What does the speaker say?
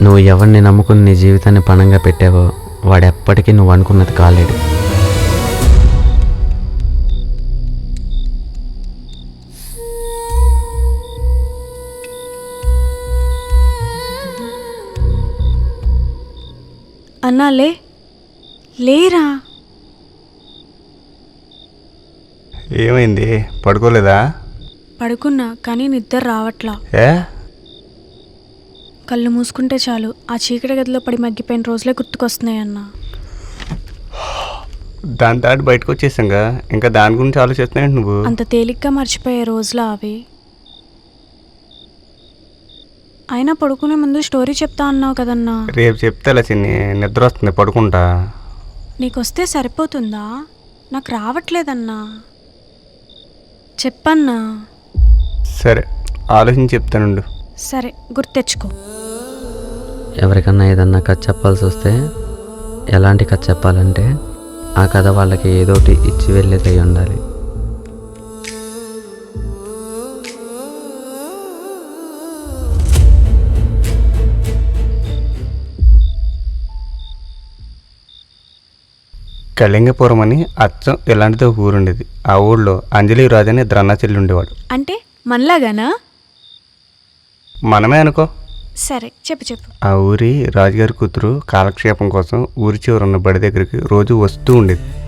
నువ్వు ఎవరిని నమ్ముకుని నీ జీవితాన్ని పణంగా పెట్టావో వాడెప్పటికీ నువ్వు అనుకున్నది కాలేడు. అన్నా లేరా? ఏమైంది, పడుకోలేదా? పడుకున్నా కానీ నిద్ర రావట్లా. ఏ కళ్ళు మూసుకుంటే చాలు ఆ చీకటి గదిలో పడి మగ్గిపోయిన రోజులే గుర్తుకొస్తున్నాయి అన్నా. దాని దాటి బయటకు వచ్చేసాంగా, ఇంకా దాని గురించి ఆలోచిస్తున్నావు నువ్వు? అంత తేలిగ్గా మర్చిపోయే రోజులా అవి? అయినా పడుకునే ముందు స్టోరీ చెప్తా అన్నావు కదన్నా. రేపు చెప్తేలా చిన్ని, నిద్ర వస్తుంది, పడుకుంటా. నీకొస్తే సరిపోతుందా? నాకు రావట్లేదన్నా. చెప్పన్నా. సరే, ఆలోచించి చెప్తానుండు. సరే, గుర్తెచ్చుకో. ఎవరికన్నా ఏదన్నా కథ చెప్పాల్సి వస్తే ఎలాంటి కథ చెప్పాలంటే ఆ కథ వాళ్ళకి ఏదోటి ఇచ్చి వెళ్ళేదై ఉండాలి. కళింగపురం అని అచ్చం ఇలాంటిది ఒక ఊరుండేది. ఆ ఊళ్ళో అంజలి రాజు అని ఇద్దరు అన్నా చెల్లి ఉండేవాడు. అంటే మనలాగానా? మనమే అనుకో. సరే, చెప్పు. ఆ ఊరి రాజుగారి కూతురు కాలక్షేపం కోసం ఊరి చివర ఉన్న బడి దగ్గరికి రోజు వస్తూ ఉండేది.